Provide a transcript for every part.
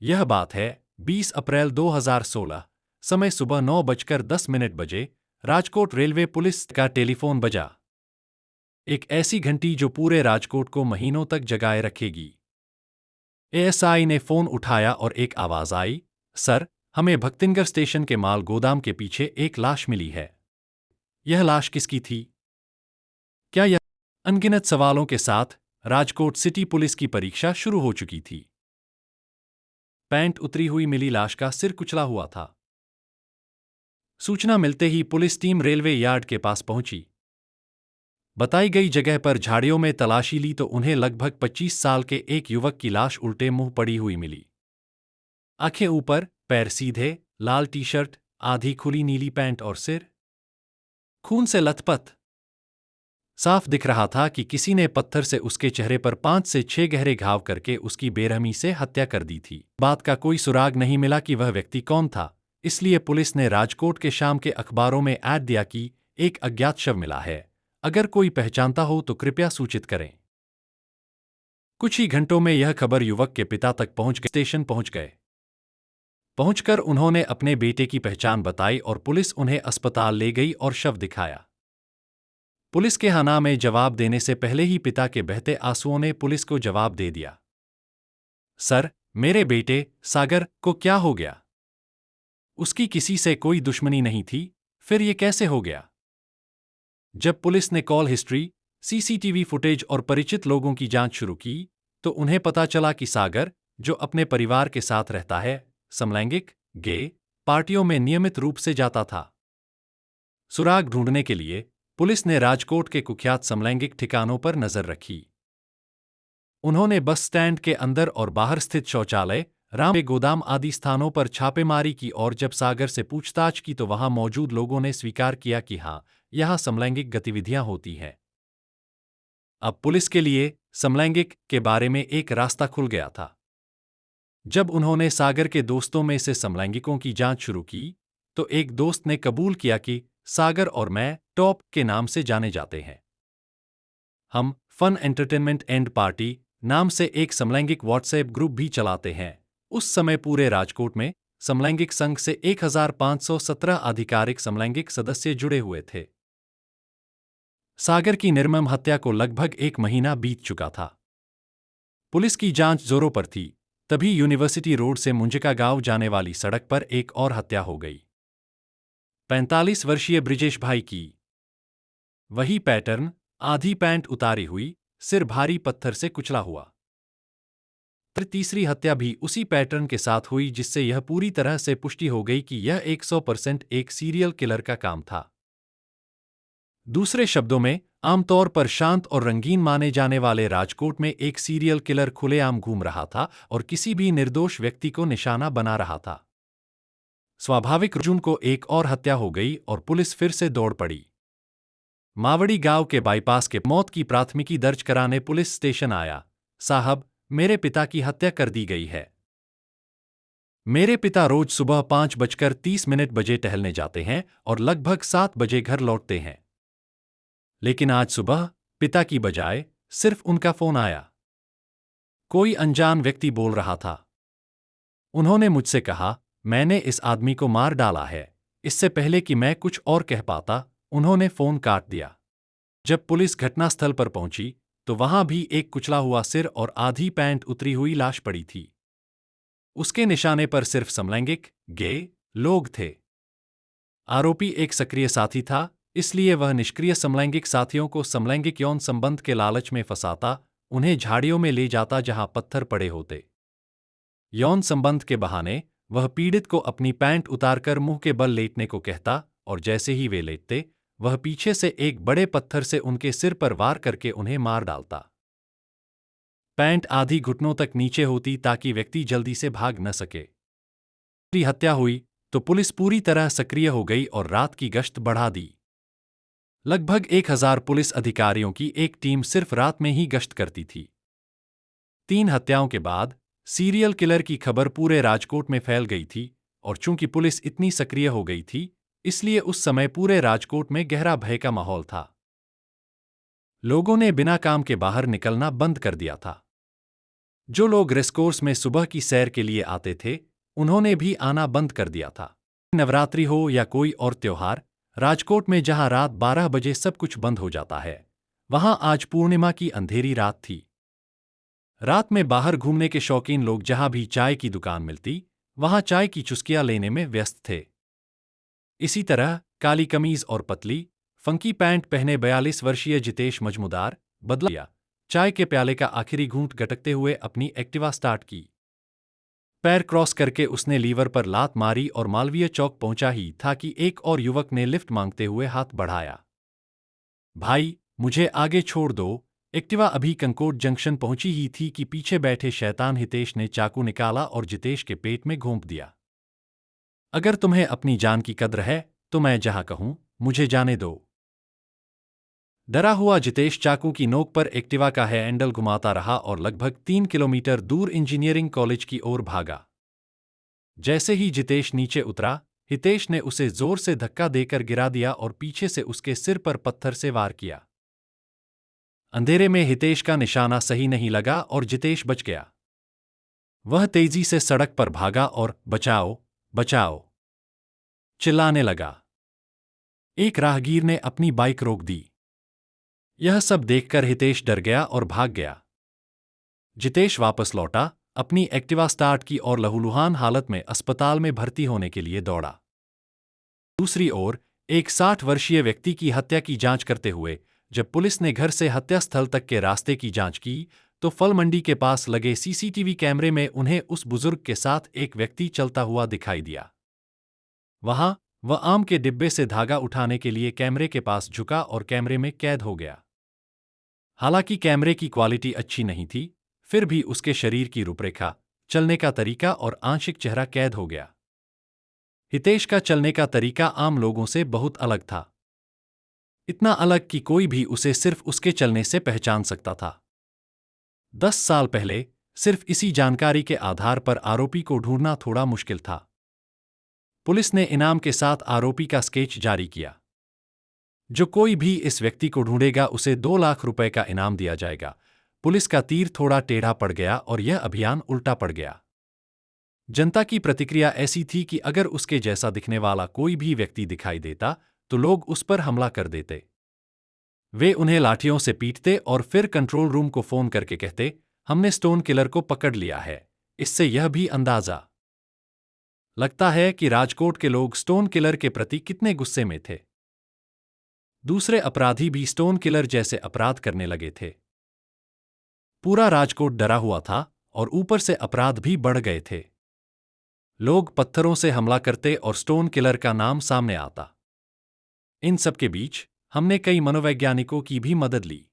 यह बात है 20 अप्रैल 2016, समय सुबह 9:10 राजकोट रेलवे पुलिस का टेलीफोन बजा। एक ऐसी घंटी जो पूरे राजकोट को महीनों तक जगाए रखेगी। एएसआई ने फोन उठाया और एक आवाज आई, सर, हमें भक्तिनगर स्टेशन के माल गोदाम के पीछे एक लाश मिली है। यह लाश किसकी थी? क्या यह अनगिनत सवालों के साथ राजकोट सिटी पुलिस की परीक्षा शुरू हो चुकी थी। पैंट उतरी हुई मिली लाश का सिर कुचला हुआ था। सूचना मिलते ही पुलिस टीम रेलवे यार्ड के पास पहुंची। बताई गई जगह पर झाड़ियों में तलाशी ली तो उन्हें लगभग 25 साल के एक युवक की लाश उल्टे मुंह पड़ी हुई मिली। आंखें ऊपर, पैर सीधे, लाल टी शर्ट, आधी खुली नीली पैंट और सिर खून से लथपथ। साफ दिख रहा था कि किसी ने पत्थर से उसके चेहरे पर 5 से 6 गहरे घाव करके उसकी बेरहमी से हत्या कर दी थी। बात का कोई सुराग नहीं मिला कि वह व्यक्ति कौन था, इसलिए पुलिस ने राजकोट के शाम के अखबारों में ऐड दिया कि एक अज्ञात शव मिला है, अगर कोई पहचानता हो तो कृपया सूचित करें। कुछ ही घंटों में यह खबर युवक के पिता तक स्टेशन पहुंच गए। पहुंचकर उन्होंने अपने बेटे की पहचान बताई और पुलिस उन्हें अस्पताल ले गई और शव दिखाया। पुलिस के हाँ ना में जवाब देने से पहले ही पिता के बहते आंसुओं ने पुलिस को जवाब दे दिया, सर, मेरे बेटे सागर को क्या हो गया? उसकी किसी से कोई दुश्मनी नहीं थी, फिर ये कैसे हो गया? जब पुलिस ने कॉल हिस्ट्री, सीसीटीवी फुटेज और परिचित लोगों की जांच शुरू की तो उन्हें पता चला कि सागर, जो अपने परिवार के साथ रहता है, समलैंगिक गे पार्टियों में नियमित रूप से जाता था। सुराग ढूंढने के लिए पुलिस ने राजकोट के कुख्यात समलैंगिक ठिकानों पर नजर रखी। उन्होंने बस स्टैंड के अंदर और बाहर स्थित शौचालय, राम गोदाम आदि स्थानों पर छापेमारी की और जब सागर से पूछताछ की तो वहां मौजूद लोगों ने स्वीकार किया कि हां, यहां समलैंगिक गतिविधियां होती हैं। अब पुलिस के लिए समलैंगिक के बारे में एक रास्ता खुल गया था। जब उन्होंने सागर के दोस्तों में से समलैंगिकों की जांच शुरू की तो एक दोस्त ने कबूल किया कि सागर और मैं टॉप के नाम से जाने जाते हैं। हम फन एंटरटेनमेंट एंड पार्टी नाम से एक समलैंगिक व्हाट्सएप ग्रुप भी चलाते हैं। उस समय पूरे राजकोट में समलैंगिक संघ से 1517 आधिकारिक समलैंगिक सदस्य जुड़े हुए थे। सागर की निर्मम हत्या को लगभग 1 महीना बीत चुका था। पुलिस की जांच जोरों पर थी, तभी यूनिवर्सिटी रोड से मुंजिका गांव जाने वाली सड़क पर एक और हत्या हो गई। 45 वर्षीय ब्रिजेश भाई की। वही पैटर्न, आधी पैंट उतारी हुई, सिर भारी पत्थर से कुचला हुआ। तीसरी हत्या भी उसी पैटर्न के साथ हुई जिससे यह पूरी तरह से पुष्टि हो गई कि यह 100% एक सीरियल किलर का काम था। दूसरे शब्दों में, आमतौर पर शांत और रंगीन माने जाने वाले राजकोट में एक सीरियल किलर खुलेआम घूम रहा था और किसी भी निर्दोष व्यक्ति को निशाना बना रहा था। स्वाभाविक अर्जुन को एक और हत्या हो गई और पुलिस फिर से दौड़ पड़ी। मावड़ी गांव के बाईपास के मौत की प्राथमिकी दर्ज कराने पुलिस स्टेशन आया। साहब, मेरे पिता की हत्या कर दी गई है। मेरे पिता रोज सुबह 5:30 टहलने जाते हैं और लगभग 7 बजे घर लौटते हैं। लेकिन आज सुबह पिता की बजाय सिर्फ उनका फोन आया। कोई अनजान व्यक्ति बोल रहा था। उन्होंने मुझसे कहा, मैंने इस आदमी को मार डाला है। इससे पहले कि मैं कुछ और कह पाता, उन्होंने फोन काट दिया। जब पुलिस घटनास्थल पर पहुंची तो वहां भी एक कुचला हुआ सिर और आधी पैंट उतरी हुई लाश पड़ी थी। उसके निशाने पर सिर्फ समलैंगिक गे लोग थे। आरोपी एक सक्रिय साथी था, इसलिए वह निष्क्रिय समलैंगिक साथियों को समलैंगिक यौन संबंध के लालच में फंसाता, उन्हें झाड़ियों में ले जाता जहां पत्थर पड़े होते। यौन संबंध के बहाने वह पीड़ित को अपनी पैंट उतारकर मुंह के बल लेटने को कहता और जैसे ही वे लेटते, वह पीछे से एक बड़े पत्थर से उनके सिर पर वार करके उन्हें मार डालता। पैंट आधी घुटनों तक नीचे होती ताकि व्यक्ति जल्दी से भाग न सके। हत्या हुई तो पुलिस पूरी तरह सक्रिय हो गई और रात की गश्त बढ़ा दी। लगभग 1000 पुलिस अधिकारियों की एक टीम सिर्फ रात में ही गश्त करती थी। 3 हत्याओं के बाद सीरियल किलर की खबर पूरे राजकोट में फैल गई थी और चूंकि पुलिस इतनी सक्रिय हो गई थी, इसलिए उस समय पूरे राजकोट में गहरा भय का माहौल था। लोगों ने बिना काम के बाहर निकलना बंद कर दिया था। जो लोग रेसकोर्स में सुबह की सैर के लिए आते थे, उन्होंने भी आना बंद कर दिया था। नवरात्रि हो या कोई और त्योहार, राजकोट में जहां रात 12 बजे सब कुछ बंद हो जाता है, वहां आज पूर्णिमा की अंधेरी रात थी। रात में बाहर घूमने के शौकीन लोग जहां भी चाय की दुकान मिलती, वहां चाय की चुस्कियां लेने में व्यस्त थे। इसी तरह काली कमीज और पतली, फंकी पैंट पहने 42 वर्षीय जितेश मजमुदार बदला लिया, चाय के प्याले का आखिरी घूंट गटकते हुए अपनी एक्टिवा स्टार्ट की। पैर क्रॉस करके उसने लीवर पर लात मारी और मालवीय चौक पहुंचा ही था कि एक और युवक ने लिफ्ट मांगते हुए हाथ बढ़ाया। भाई, मुझे आगे छोड़ दो। एक्टिवा अभी कंकोट जंक्शन पहुंची ही थी कि पीछे बैठे शैतान हितेश ने चाकू निकाला और जितेश के पेट में घोंप दिया। अगर तुम्हें अपनी जान की कद्र है तो मैं जहां कहूं मुझे जाने दो। डरा हुआ जितेश चाकू की नोक पर एक्टिवा का हैंडल घुमाता रहा और लगभग 3 किलोमीटर दूर इंजीनियरिंग कॉलेज की ओर भागा। जैसे ही जितेश नीचे उतरा, हितेश ने उसे जोर से धक्का देकर गिरा दिया और पीछे से उसके सिर पर पत्थर से वार किया। अंधेरे में हितेश का निशाना सही नहीं लगा और जितेश बच गया। वह तेजी से सड़क पर भागा और बचाओ, बचाओ चिल्लाने लगा। एक राहगीर ने अपनी बाइक रोक दी। यह सब देखकर हितेश डर गया और भाग गया। जितेश वापस लौटा, अपनी एक्टिवा स्टार्ट की और लहूलुहान हालत में अस्पताल में भर्ती होने के लिए दौड़ा। दूसरी ओर, एक 60 वर्षीय व्यक्ति की हत्या की जांच करते हुए जब पुलिस ने घर से हत्यास्थल तक के रास्ते की जांच की, तो फल मंडी के पास लगे सीसीटीवी कैमरे में उन्हें उस बुजुर्ग के साथ एक व्यक्ति चलता हुआ दिखाई दिया। वहां वह आम के डिब्बे से धागा उठाने के लिए कैमरे के पास झुका और कैमरे में कैद हो गया। हालांकि कैमरे की क्वालिटी अच्छी नहीं थी, फिर भी उसके शरीर की रूपरेखा, चलने का तरीका और आंशिक चेहरा कैद हो गया। हितेश का चलने का तरीका आम लोगों से बहुत अलग था। इतना अलग कि कोई भी उसे सिर्फ उसके चलने से पहचान सकता था। 10 साल पहले सिर्फ इसी जानकारी के आधार पर आरोपी को ढूंढना थोड़ा मुश्किल था। पुलिस ने इनाम के साथ आरोपी का स्केच जारी किया। जो कोई भी इस व्यक्ति को ढूंढेगा उसे 2 लाख रुपए का इनाम दिया जाएगा। पुलिस का तीर थोड़ा टेढ़ा पड़ गया और यह अभियान उल्टा पड़ गया। जनता की प्रतिक्रिया ऐसी थी कि अगर उसके जैसा दिखने वाला कोई भी व्यक्ति दिखाई देता तो लोग उस पर हमला कर देते। वे उन्हें लाठियों से पीटते और फिर कंट्रोल रूम को फोन करके कहते, हमने स्टोन किलर को पकड़ लिया है। इससे यह भी अंदाजा लगता है कि राजकोट के लोग स्टोन किलर के प्रति कितने गुस्से में थे। दूसरे अपराधी भी स्टोन किलर जैसे अपराध करने लगे थे। पूरा राजकोट डरा हुआ था और ऊपर से अपराध भी बढ़ गए थे। लोग पत्थरों से हमला करते और स्टोन किलर का नाम सामने आता। इन सब के बीच हमने कई मनोवैज्ञानिकों की भी मदद ली।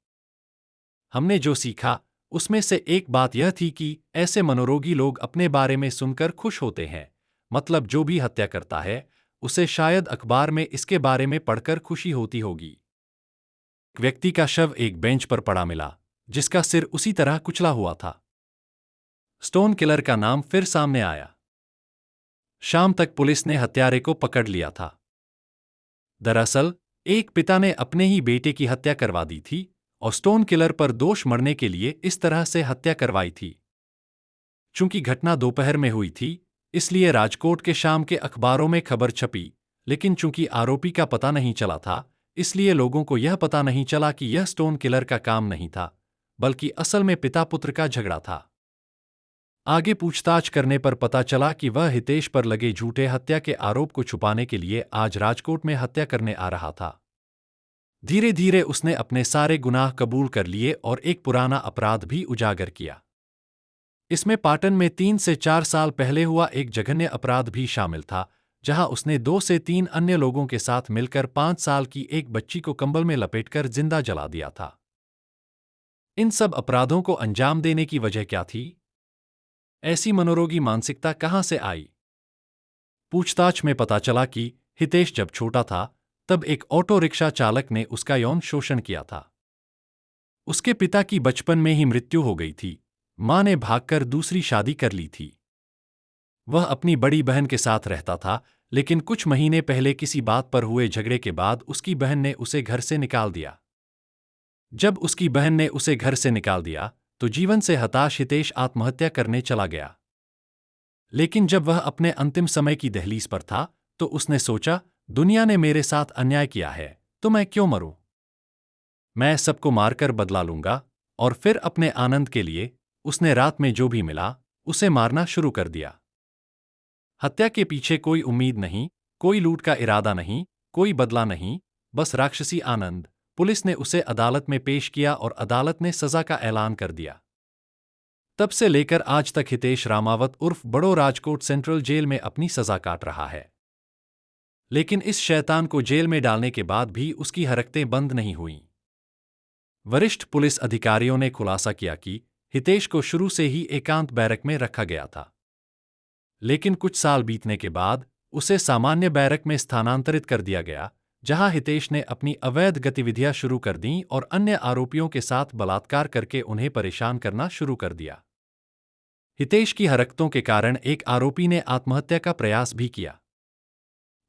हमने जो सीखा उसमें से एक बात यह थी कि ऐसे मनोरोगी लोग अपने बारे में सुनकर खुश होते हैं, मतलब जो भी हत्या करता है उसे शायद अखबार में इसके बारे में पढ़कर खुशी होती होगी। एक व्यक्ति का शव एक बेंच पर पड़ा मिला, जिसका सिर उसी तरह कुचला हुआ था। स्टोन किलर का नाम फिर सामने आया। शाम तक पुलिस ने हत्यारे को पकड़ लिया था। दरअसल एक पिता ने अपने ही बेटे की हत्या करवा दी थी और स्टोन किलर पर दोष मढ़ने के लिए इस तरह से हत्या करवाई थी। चूंकि घटना दोपहर में हुई थी, इसलिए राजकोट के शाम के अखबारों में खबर छपी, लेकिन चूंकि आरोपी का पता नहीं चला था, इसलिए लोगों को यह पता नहीं चला कि यह स्टोन किलर का काम नहीं था, बल्कि असल में पिता पुत्र का झगड़ा था। आगे पूछताछ करने पर पता चला कि वह हितेश पर लगे झूठे हत्या के आरोप को छुपाने के लिए आज राजकोट में हत्या करने आ रहा था। धीरे धीरे उसने अपने सारे गुनाह कबूल कर लिए और एक पुराना अपराध भी उजागर किया। इसमें पाटन में 3 से 4 साल पहले हुआ एक जघन्य अपराध भी शामिल था, जहां उसने 2 से 3 अन्य लोगों के साथ मिलकर 5 साल की एक बच्ची को कंबल में लपेटकर जिंदा जला दिया था। इन सब अपराधों को अंजाम देने की वजह क्या थी? ऐसी मनोरोगी मानसिकता कहां से आई? पूछताछ में पता चला कि हितेश जब छोटा था तब एक ऑटो रिक्शा चालक ने उसका यौन शोषण किया था। उसके पिता की बचपन में ही मृत्यु हो गई थी। मां ने भागकर दूसरी शादी कर ली थी। वह अपनी बड़ी बहन के साथ रहता था, लेकिन कुछ महीने पहले किसी बात पर हुए झगड़े के बाद उसकी बहन ने उसे घर से निकाल दिया। जब उसकी बहन ने उसे घर से निकाल दिया, तो जीवन से हताश हितेश आत्महत्या करने चला गया। लेकिन जब वह अपने अंतिम समय की दहलीज पर था, तो उसने सोचा, दुनिया ने मेरे साथ अन्याय किया है, तो मैं क्यों मरूं? मैं सबको मारकर बदला लूंगा। और फिर अपने आनंद के लिए उसने रात में जो भी मिला उसे मारना शुरू कर दिया। हत्या के पीछे कोई उम्मीद नहीं, कोई लूट का इरादा नहीं, कोई बदला नहीं, बस राक्षसी आनंद। पुलिस ने उसे अदालत में पेश किया और अदालत ने सजा का ऐलान कर दिया। तब से लेकर आज तक हितेश रामावत उर्फ बड़ो राजकोट सेंट्रल जेल में अपनी सजा काट रहा है। लेकिन इस शैतान को जेल में डालने के बाद भी उसकी हरकतें बंद नहीं हुईं। वरिष्ठ पुलिस अधिकारियों ने खुलासा किया कि हितेश को शुरू से ही एकांत बैरक में रखा गया था। लेकिन कुछ साल बीतने के बाद उसे सामान्य बैरक में स्थानांतरित कर दिया गया, जहां हितेश ने अपनी अवैध गतिविधियां शुरू कर दीं और अन्य आरोपियों के साथ बलात्कार करके उन्हें परेशान करना शुरू कर दिया। हितेश की हरकतों के कारण एक आरोपी ने आत्महत्या का प्रयास भी किया।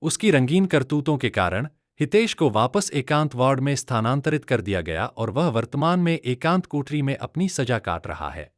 उसकी रंगीन करतूतों के कारण हितेश को वापस एकांत वार्ड में स्थानांतरित कर दिया गया और वह वर्तमान में एकांत कोठरी में अपनी सजा काट रहा है।